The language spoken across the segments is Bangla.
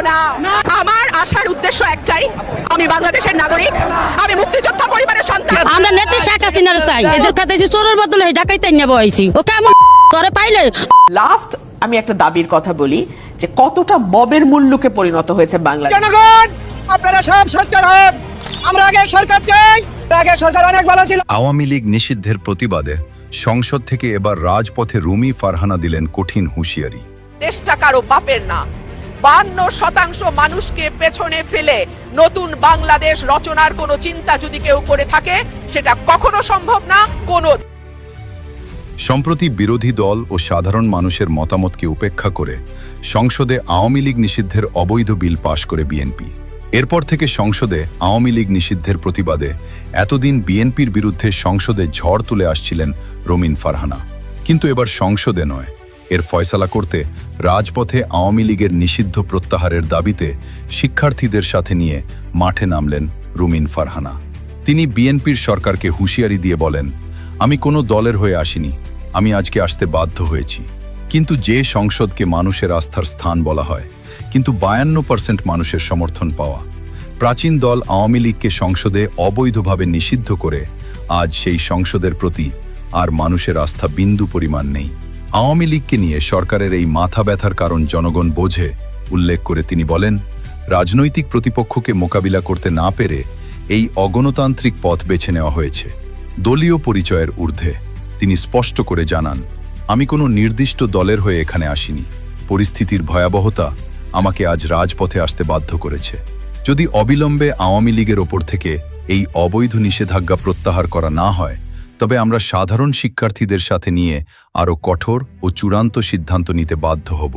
না। আমার আসার উদ্দেশ্য একটাই, আমি বাংলাদেশের নাগরিক, আমি মুক্তিযোদ্ধা পরিবারের সন্তান। আমরা নেত্রী শেখ হাসিনার চাই, এদের কাছে যে চোরের বদলে ডাকাইতে নিয়ে বইছি, ও কেমন করে পাইলে। লাস্ট আমি একটা দাবির কথা বলি যে কতটা মবের মূল্যকে পরিণত হয়েছে বাংলাদেশ। জনগণ আপনারা সব সচ্চার হন, আমরা আগে সরকার চাই, আগে সরকার অনেক ভালো ছিল। আওয়ামী লীগ নিষিদ্ধের প্রতিবাদে সংসদ থেকে এবার রাজপথে রুমি ফারহানা দিলেন কঠিন হুঁশিয়ারি। দেশটা কারো বাপের না। 52% মানুষকে পেছনে ফেলে নতুন বাংলাদেশ রচনার কোনো চিন্তা যদি কেউ করে থাকে, সেটা কখনো সম্ভব না। কোনো সম্প্রতি বিরোধী দল ও সাধারণ মানুষের মতামতকে উপেক্ষা করে সংসদে আওয়ামী লীগ নিষিদ্ধের অবৈধ বিল পাশ করে বিএনপি। এরপর থেকে সংসদে আওয়ামী লীগ নিষিদ্ধের প্রতিবাদে এতদিন বিএনপির বিরুদ্ধে সংসদে ঝড় তুলে আসছিলেন রুমিন ফারহানা। কিন্তু এবার সংসদে নয়, এর ফয়সালা করতে রাজপথে আওয়ামী লীগের নিষিদ্ধ প্রত্যাহারের দাবিতে শিক্ষার্থীদের সাথে নিয়ে মাঠে নামলেন রুমিন ফারহানা। তিনি বিএনপির সরকারকে হুঁশিয়ারি দিয়ে বলেন, আমি কোনো দলের হয়ে আসিনি, আমি আজকে আসতে বাধ্য হয়েছি। কিন্তু যে সংসদকে মানুষের আস্থার স্থান বলা হয়, কিন্তু 52% মানুষের সমর্থন পাওয়া প্রাচীন দল আওয়ামী লীগকে সংসদে অবৈধভাবে নিষিদ্ধ করে আজ সেই সংসদের প্রতি আর মানুষের আস্থা বিন্দু পরিমাণ নেই। আওয়ামী লীগকে নিয়ে সরকারের এই মাথা ব্যথার কারণ জনগণ বোঝে উল্লেখ করে তিনি বলেন, রাজনৈতিক প্রতিপক্ষকে মোকাবিলা করতে না পেরে এই অগণতান্ত্রিক পথ বেছে নেওয়া হয়েছে, দলীয় পরিচয়ের ঊর্ধ্বে। তিনি স্পষ্ট করে জানান, আমি কোনো নির্দিষ্ট দলের হয়ে এখানে আসিনি, পরিস্থিতির ভয়াবহতা আমাকে আজ রাজপথে আসতে বাধ্য করেছে। যদি অবিলম্বে আওয়ামী লীগের ওপর থেকে এই অবৈধ নিষেধাজ্ঞা প্রত্যাহার করা না হয়, তবে আমরা সাধারণ শিক্ষার্থীদের সাথে নিয়ে আরও কঠোর ও চূড়ান্ত সিদ্ধান্ত নিতে বাধ্য হব।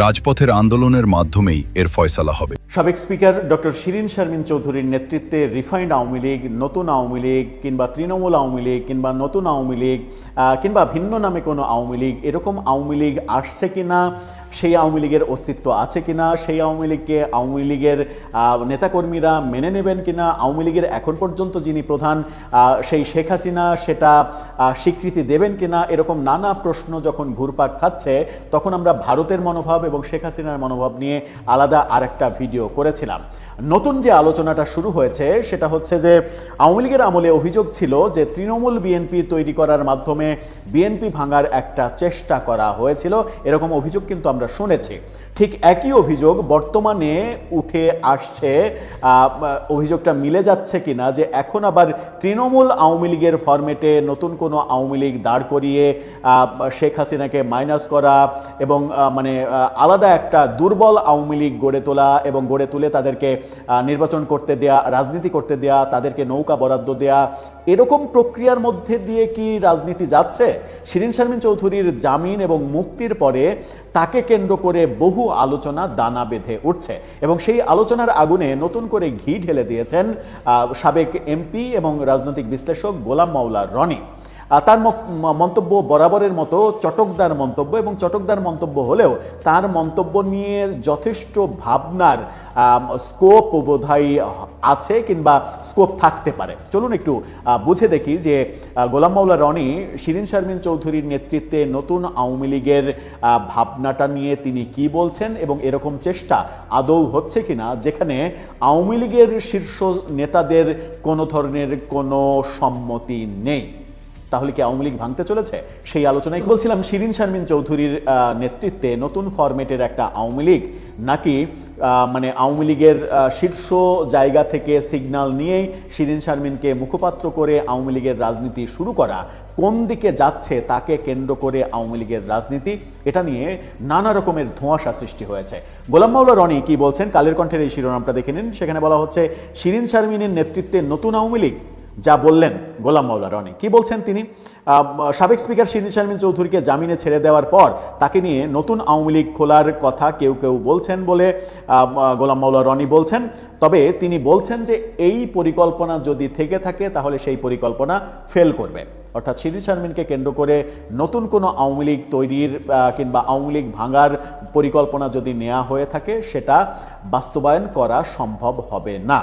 রাজপথের আন্দোলনের মাধ্যমেই এর ফয়সালা হবে। সাবেক স্পিকার ডক্টর শিরিন শারমিন চৌধুরীর নেতৃত্বে রিফাইন্ড আওয়ামী লীগ, নতুন আওয়ামী লীগ কিংবা তৃণমূল আওয়ামী লীগ কিংবা নতুন আওয়ামী লীগ কিংবা ভিন্ন নামে কোনো আওয়ামী লীগ, এরকম আওয়ামী লীগ আসছে কিনা, সেই আওয়ামী লীগের অস্তিত্ব আছে কিনা, সেই আওয়ামী লীগকে আওয়ামী লীগের নেতাকর্মীরা মেনে নেবেন কিনা, আওয়ামী লীগের এখন পর্যন্ত যিনি প্রধান সেই শেখ হাসিনা সেটা স্বীকৃতি দেবেন কিনা, এরকম নানা প্রশ্ন যখন ঘুরপাক খাচ্ছে, তখন আমরা ভারতের মনোভাব এবং শেখ হাসিনার মনোভাব নিয়ে আলাদা আরেকটা ভিডিও করেছিলাম। নতুন যে আলোচনাটা শুরু হয়েছে সেটা হচ্ছে যে আওয়ামী লীগের আমলে অভিযোগ ছিল যে তৃণমূল বিএনপি তৈরি করার মাধ্যমে বিএনপি ভাঙার একটা চেষ্টা করা হয়েছিল, এরকম অভিযোগ কিন্তু আমরা শুনেছি। ঠিক একই অভিযোগ বর্তমানে উঠে আসছে। অভিযোগটা মিলে যাচ্ছে কিনা যে এখন আবার তৃণমূল আওয়ামী লীগের ফরম্যাটে নতুন কোনো আওয়ামী লীগ দাঁড় করিয়ে শেখ হাসিনাকে মাইনাস করা এবং আলাদা একটা দুর্বল আওয়ামী লীগ গড়ে তোলা এবং গড়ে তুলে তাদেরকে নির্বাচন করতে দেয়া, রাজনীতি করতে দেয়া, তাদেরকে নৌকা বরাদ্দ দেয়া, এরকম প্রক্রিয়ার মধ্যে দিয়ে কি রাজনীতি যাচ্ছে? শিরিন শারমিন চৌধুরীর জামিন এবং মুক্তির পরে তাকে কেন্দ্র করে বহু আলোচনা দানা বেঁধে উঠছে এবং সেই আলোচনার আগুনে নতুন করে ঘি ঢেলে দিয়েছেন সাবেক এমপি এবং রাজনৈতিক বিশ্লেষক গোলাম মাওলা রনি। তার মন্তব্য বরাবরের মতো চটকদার মন্তব্য, এবং চটকদার মন্তব্য হলেও তার মন্তব্য নিয়ে যথেষ্ট ভাবনার স্কোপ বোধহয় আছে কিংবা স্কোপ থাকতে পারে। চলুন একটু বুঝে দেখি যে গোলাম মাওলা রনি শিরিন শারমিন চৌধুরীর নেতৃত্বে নতুন আওয়ামী লীগের ভাবনাটা নিয়ে তিনি কি বলছেন এবং এরকম চেষ্টা আদৌ হচ্ছে কিনা যেখানে আওয়ামী লীগের শীর্ষ নেতাদের কোনো ধরনের কোনো সম্মতি নেই। তাহলে কি আওয়ামী লীগ ভাঙতে চলেছে? সেই আলোচনায় বলছিলাম শিরিন শারমিন চৌধুরীর নেতৃত্বে নতুন ফরম্যাটের একটা আওয়ামী লীগ, নাকি আওয়ামী লীগের শীর্ষ জায়গা থেকে সিগন্যাল নিয়েই শিরিন শারমিনকে মুখপাত্র করে আওয়ামী লীগের রাজনীতি শুরু করা, কোন দিকে যাচ্ছে তাকে কেন্দ্র করে আওয়ামী লীগের রাজনীতি, এটা নিয়ে নানা রকমের ধোঁয়াশা সৃষ্টি হয়েছে। গোলাম মাওলা রনি কি বলছেন কালের কণ্ঠের এই শিরোনামটা দেখে নিন। সেখানে বলা হচ্ছে শিরিন শারমিনের নেতৃত্বে নতুন আওয়ামী লীগ। যা বললেন গোলাম মাওলা রনি, কি বলছেন তিনি? সাবেক স্পিকার শিরিন শারমিন চৌধুরীকে জামিনে ছেড়ে দেওয়ার পর তাকে নিয়ে নতুন আওয়ামী লীগ খোলার কথা কেউ কেউ বলছেন বলে গোলাম মাওলা রনি বলছেন। তবে তিনি বলছেন যে এই পরিকল্পনা যদি থেকে থাকে তাহলে সেই পরিকল্পনা ফেল করবে, অর্থাৎ শিরিন শারমিনকে কেন্দ্র করে নতুন কোনো আওয়ামী লীগ তৈরির কিংবা আওয়ামী লীগ ভাঙার পরিকল্পনা যদি নেওয়া হয়ে থাকে সেটা বাস্তবায়ন করা সম্ভব হবে না।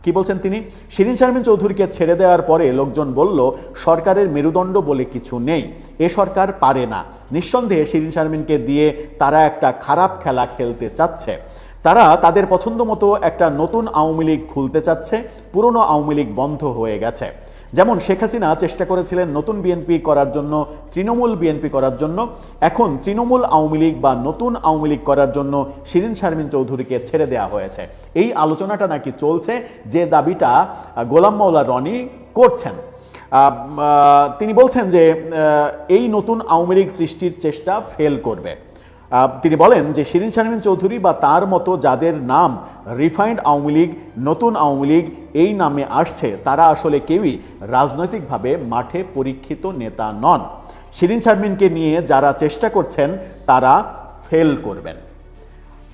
কি বলছেন তিনি? শিরিন শারমিন চৌধুরীকে ছেড়ে দেওয়ার পরে লোকজন বলল সরকারের মেরুদণ্ড বলে কিছু নেই, এ সরকার পারে না। নিঃসন্দেহে শিরিন শারমিনকে দিয়ে তারা একটা খারাপ খেলা খেলতে চাচ্ছে। তারা তাদের পছন্দ মতো একটা নতুন আওয়ামী লীগ খুলতে চাচ্ছে, পুরনো আওয়ামী লীগ বন্ধ হয়ে গেছে। যেমন শেখ হাসিনা চেষ্টা করেছিলেন নতুন বিএনপি করার জন্য, তৃণমূল বিএনপি করার জন্য, এখন তৃণমূল আওয়ামী লীগ বা নতুন আওয়ামী লীগ করার জন্য শিরীন শারমিন চৌধুরীকে ছেড়ে দেওয়া হয়েছে। এই আলোচনাটা নাকি চলছে, যে দাবিটা গোলাম মাওলা রনি করছেন। তিনি বলছেন যে এই নতুন আওয়ামী লীগ সৃষ্টির চেষ্টা ফেল করবে। তিনি বলেন যে শিরীন শারমিন চৌধুরী বা তার মতো যাদের নাম রিফাইন্ড আওয়ামী লীগ, নতুন আওয়ামী লীগ এই নামে আসছে, তারা আসলে কেউই রাজনৈতিকভাবে মাঠে পরীক্ষিত নেতা নন। শিরীন শারমিনকে নিয়ে যারা চেষ্টা করছেন তারা ফেল করবেন।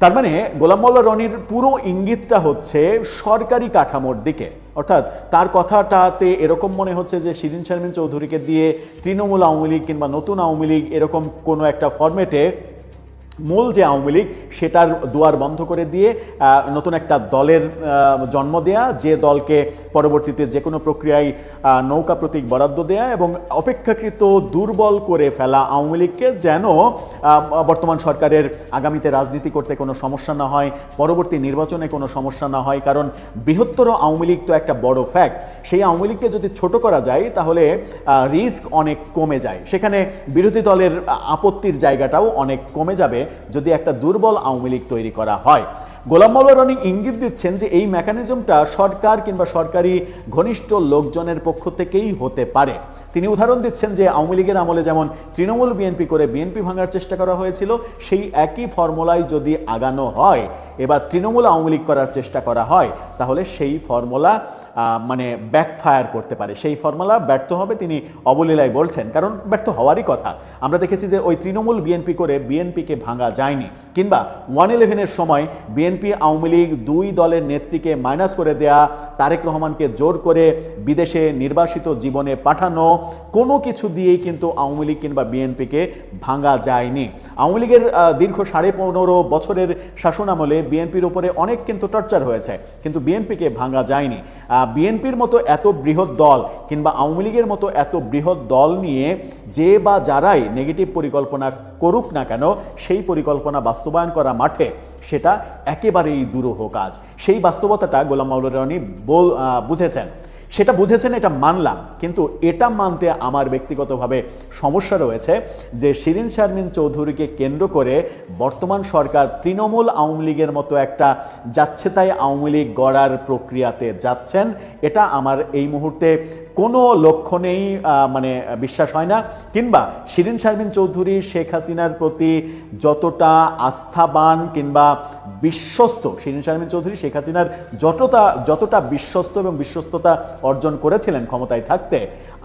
তার মানে গোলাম মাওলা রনির পুরো ইঙ্গিতটা হচ্ছে সরকারি কাঠামোর দিকে, অর্থাৎ তার কথাটাতে এরকম মনে হচ্ছে যে শিরীন শারমিন চৌধুরীকে দিয়ে তৃণমূল আওয়ামী লীগ কিংবা নতুন আওয়ামী লীগ এরকম কোনো একটা ফরম্যাটে মূল যে আওয়ামী লীগ সেটার দুয়ার বন্ধ করে দিয়ে নতুন একটা দলের জন্ম দেয়া, যে দলকে পরবর্তীতে যে কোনো প্রক্রিয়ায় নৌকা প্রতীক বরাদ্দ দেয়া এবং অপেক্ষাকৃত দুর্বল করে ফেলা আওয়ামী লীগকে যেন বর্তমান সরকারের আগামীতে রাজনীতি করতে কোনো সমস্যা না হয়, পরবর্তী নির্বাচনে কোনো সমস্যা না হয়। কারণ বৃহত্তর আওয়ামী লীগ তো একটা বড় ফ্যাক্ট, সেই আওয়ামী লীগকে যদি ছোট করা যায় তাহলে রিস্ক অনেক কমে যায়, সেখানে বিরোধী দলের আপত্তির জায়গাটাও অনেক কমে যাবে যদি একটা দুর্বল আওয়ামী লীগ তৈরি করা হয়। গোলাম মাওলা রনি ইঙ্গিত দিচ্ছেন যে এই মেকানিজমটা সরকার কিংবা সরকারি ঘনিষ্ঠ লোকজনের পক্ষ থেকেই হতে পারে। তিনি উদাহরণ দিচ্ছেন যে আওয়ামী লীগের আমলে যেমন তৃণমূল বিএনপি করে বিএনপি ভাঙার চেষ্টা করা হয়েছিল, সেই একই ফর্মুলায় যদি আগানো হয়, এবার তৃণমূল আওয়ামী লীগ করার চেষ্টা করা হয়, তাহলে সেই ফর্মুলা মানে ব্যাকফায়ার করতে পারে, সেই ফর্মুলা ব্যর্থ হবে, তিনি অবলীলায় বলছেন। কারণ ব্যর্থ হওয়ারই কথা। আমরা দেখেছি যে ওই তৃণমূল বিএনপি করে বিএনপিকে ভাঙা যায়নি, কিংবা 111-এর সময় বিএনপি আওয়ামী লীগ দুই দলের নেত্রীকে মাইনাস করে দেয়া, তারেক রহমানকে জোর করে বিদেশে নির্বাসিত জীবনে পাঠানো, কোনো কিছু দিয়েই কিন্তু আওয়ামী লীগ কিংবা বিএনপিকে ভাঙা যায়নি। আওয়ামী লীগের দীর্ঘ 15.5 বছরের শাসনামলে বিএনপির উপরে অনেক কিন্তু টর্চার হয়েছে, কিন্তু বিএনপিকে ভাঙা যায়নি। বিএনপির মতো এত বৃহৎ দল কিংবা আওয়ামী লীগের মতো এত বৃহৎ দল নিয়ে যে বা যারাই নেগেটিভ পরিকল্পনা করুক না কেন, সেই পরিকল্পনা বাস্তবায়ন করা মাঠে সেটা একেবারেই দুরূহ কাজ। সেই বাস্তবতাটা গোলাম মাওলা রনি বুঝেছেন, সেটা বুঝেছেন, এটা মানলাম। কিন্তু এটা মানতে আমার ব্যক্তিগতভাবে সমস্যা রয়েছে যে শিরীন শারমিন চৌধুরীকে কেন্দ্র করে বর্তমান সরকার তৃণমূল আওয়ামী লীগের মতো একটা যাচ্ছে তাই আওয়ামী লীগ গড়ার প্রক্রিয়াতে যাচ্ছেন, এটা আমার এই মুহূর্তে কোনো লক্ষণেই মানে বিশ্বাস হয় না। কিংবা শিরীন শারমিন চৌধুরী শেখ হাসিনার প্রতি যতটা আস্থাবান কিংবা বিশ্বস্ত, শিরীন শারমিন চৌধুরী শেখ হাসিনার যতটা বিশ্বস্ত এবং বিশ্বস্ততা অর্জন করেছিলেন ক্ষমতায় থাকতে,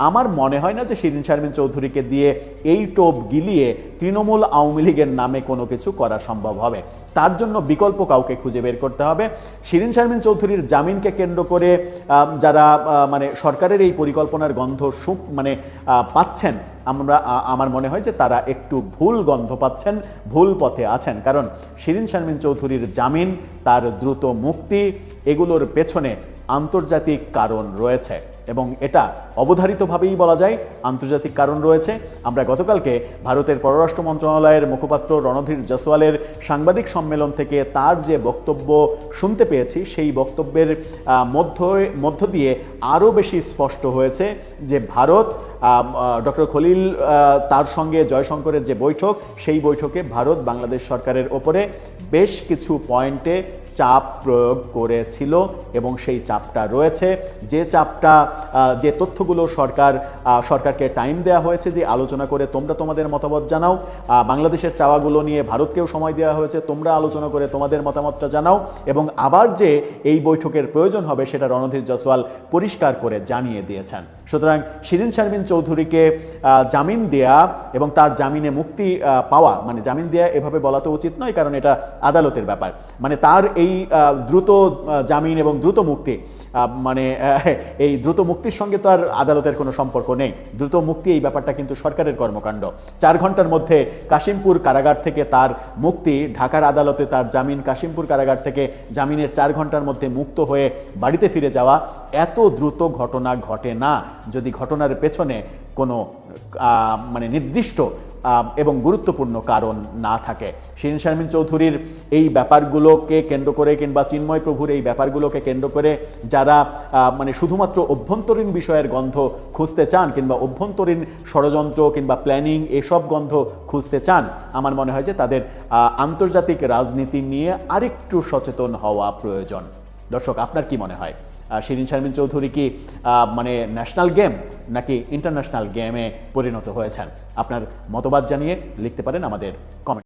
আমার মনে হয় না যে শিরীন শারমিন চৌধুরীকে দিয়ে এই টোপ গিলিয়ে তৃণমূল আওয়ামী লীগের নামে কোনো কিছু করা সম্ভব হবে। তার জন্য বিকল্প কাউকে খুঁজে বের করতে হবে। শিরীন শারমিন চৌধুরীর জামিনকে কেন্দ্র করে যারা মানে সরকারের এই পরিকল্পনার গন্ধ মানে পাচ্ছেন, আমার মনে হয় যে তারা একটু ভুল গন্ধ পাচ্ছেন, ভুল পথে আছেন। কারণ শিরীন শারমিন চৌধুরীর জামিন, তার দ্রুত মুক্তি, এগুলোর পেছনে আন্তর্জাতিক কারণ রয়েছে এবং এটা অবধারিতভাবেই বলা যায় আন্তর্জাতিক কারণ রয়েছে। আমরা গতকালকে ভারতের পররাষ্ট্র মন্ত্রণালয়ের মুখপাত্র রণধীর জয়সওয়ালের সাংবাদিক সম্মেলন থেকে তার যে বক্তব্য শুনতে পেয়েছি, সেই বক্তব্যের মধ্য দিয়ে আরও বেশি স্পষ্ট হয়েছে যে ভারত ডক্টর খলিল তার সঙ্গে জয়শঙ্করের যে বৈঠক, সেই বৈঠকে ভারত বাংলাদেশ সরকারের ওপরে বেশ কিছু পয়েন্টে চাপ প্রয়োগ করেছিল এবং সেই চাপটা রয়েছে। যে চাপটা, যে তথ্যগুলো সরকারকে টাইম দেওয়া হয়েছে যে আলোচনা করে তোমরা তোমাদের মতামত জানাও, বাংলাদেশের চাওয়াগুলো নিয়ে ভারতকেও সময় দেওয়া হয়েছে, তোমরা আলোচনা করে তোমাদের মতামতটা জানাও, এবং আবার যে এই বৈঠকের প্রয়োজন হবে সেটা রণধীর জয়সওয়াল পরিষ্কার করে জানিয়ে দিয়েছেন। সুতরাং শিরীন শারমিন চৌধুরীকে জামিন দেয়া এবং তার জামিনে মুক্তি পাওয়া, মানে জামিন দেয়া এভাবে বলা তো উচিত নয়, কারণ এটা আদালতের ব্যাপার, মানে তার এই দ্রুত জামিন এবং দ্রুত মুক্তি, মানে এই দ্রুত মুক্তির সঙ্গে তো আর আদালতের কোনো সম্পর্ক নেই। দ্রুত মুক্তি এই ব্যাপারটা কিন্তু সরকারের কর্মকাণ্ড। 4 ঘন্টার মধ্যে কাশিমপুর কারাগার থেকে তার মুক্তি, ঢাকার আদালতে তার জামিন, কাশিমপুর কারাগার থেকে জামিনের 4 ঘন্টার মধ্যে মুক্ত হয়ে বাড়িতে ফিরে যাওয়া, এত দ্রুত ঘটনা ঘটে না যদি ঘটনার পেছনে কোনো মানে নির্দিষ্ট এবং গুরুত্বপূর্ণ কারণ না থাকে। শিরিন শারমিন চৌধুরীর এই ব্যাপারগুলোকে কেন্দ্র করে কিংবা চিন্ময় প্রভুর এই ব্যাপারগুলোকে কেন্দ্র করে যারা মানে শুধুমাত্র অভ্যন্তরীণ বিষয়ের গন্ধ খুঁজতে চান কিংবা অভ্যন্তরীণ ষড়যন্ত্র কিংবা প্ল্যানিং এসব গন্ধ খুঁজতে চান, আমার মনে হয় যে তাদের আন্তর্জাতিক রাজনীতি নিয়ে আরেকটু সচেতন হওয়া প্রয়োজন। দর্শক, আপনার কি মনে হয় শিরিন শারমিন চৌধুরী কি মানে ন্যাশনাল গেম নাকি ইন্টারন্যাশনাল গেমে পরিণত হয়েছেন? আপনার মতবাদ জানিয়ে লিখতে পারেন আমাদের কমেন্ট।